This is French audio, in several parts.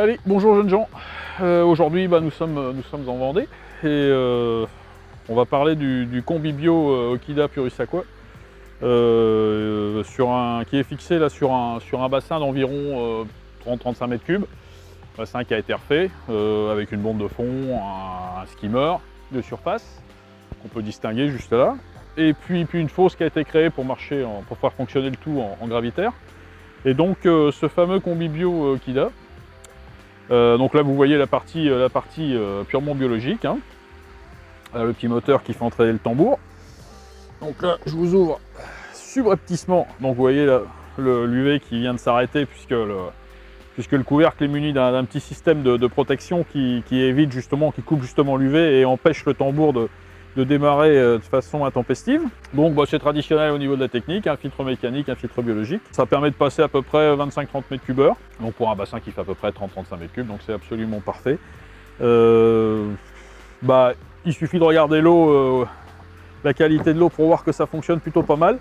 Allez, bonjour jeunes gens. Aujourd'hui, nous sommes en Vendée et on va parler du combi bio Okida Purus Aqua qui est fixé là sur un bassin d'environ 30-35 mètres cubes. Bassin qui a été refait avec une bombe de fond, un skimmer de surface qu'on peut distinguer juste là, et puis une fosse qui a été créée pour faire fonctionner le tout en gravitaire. Et donc ce fameux combi bio Okida. Donc là vous voyez la partie purement biologique, hein. Le petit moteur qui fait entraîner le tambour. Donc là je vous ouvre subrepticement, donc vous voyez l'UV qui vient de s'arrêter puisque le couvercle est muni d'un petit système de protection qui évite justement, qui coupe justement l'UV et empêche le tambour de démarrer de façon intempestive. Donc c'est traditionnel au niveau de la technique, un filtre mécanique, un filtre biologique. Ça permet de passer à peu près 25-30 mètres cubeurs, donc pour un bassin qui fait à peu près 30-35 mètres cubes, donc c'est absolument parfait. Il suffit de regarder l'eau, la qualité de l'eau pour voir que ça fonctionne plutôt pas mal.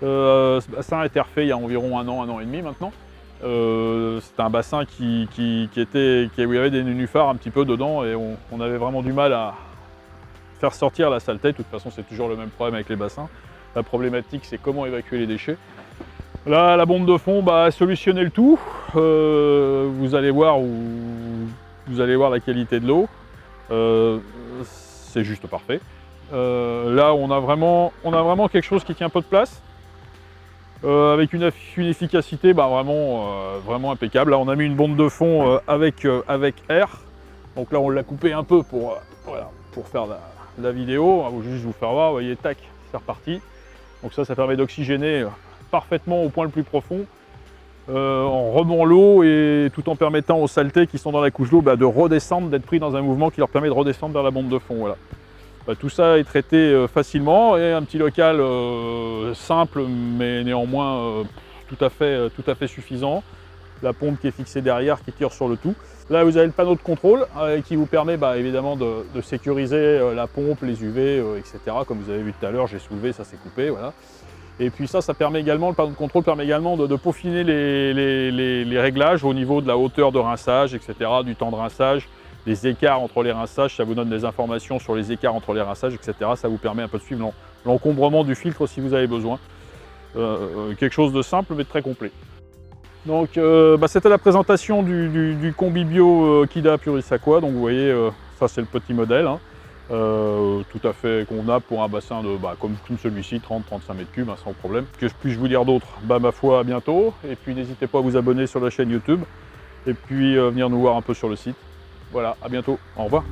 Ce bassin a été refait il y a environ un an et demi maintenant. C'était un bassin où il y avait des nénuphars un petit peu dedans et on avait vraiment du mal à faire sortir la saleté. De toute façon, c'est toujours le même problème avec les bassins. La problématique, c'est comment évacuer les déchets. Là, la bombe de fond a solutionné le tout. Vous allez voir la qualité de l'eau. C'est juste parfait. Là, on a vraiment quelque chose qui tient peu de place. Avec une efficacité vraiment impeccable. Là, on a mis une bombe de fond avec air. Donc là, on l'a coupé un peu pour faire la vidéo. On va juste vous faire voir. Vous voyez, tac, c'est reparti. Donc ça permet d'oxygéner parfaitement au point le plus profond en remuant l'eau et tout en permettant aux saletés qui sont dans la couche d'eau de redescendre, d'être pris dans un mouvement qui leur permet de redescendre vers la bombe de fond. Voilà. Tout ça est traité facilement et un petit local simple mais néanmoins tout à fait suffisant. La pompe qui est fixée derrière qui tire sur le tout. Là vous avez le panneau de contrôle qui vous permet évidemment de sécuriser la pompe, les UV, etc. Comme vous avez vu tout à l'heure, j'ai soulevé, ça s'est coupé. Voilà. Et puis ça permet également, le panneau de contrôle permet également de peaufiner les réglages au niveau de la hauteur de rinçage, etc., du temps de rinçage, des écarts entre les rinçages, ça vous donne des informations sur les écarts entre les rinçages, etc. Ça vous permet un peu de suivre l'encombrement du filtre si vous avez besoin. Quelque chose de simple mais de très complet. Donc c'était la présentation du combi bio Okida Purus Aqua. Donc vous voyez, ça c'est le petit modèle, hein. Tout à fait convenable pour un bassin comme celui-ci, 30-35 mètres cubes, hein, sans problème. Que puis-je vous dire d'autre? Ma foi, à bientôt. Et puis n'hésitez pas à vous abonner sur la chaîne YouTube et puis venir nous voir un peu sur le site. Voilà, à bientôt, au revoir.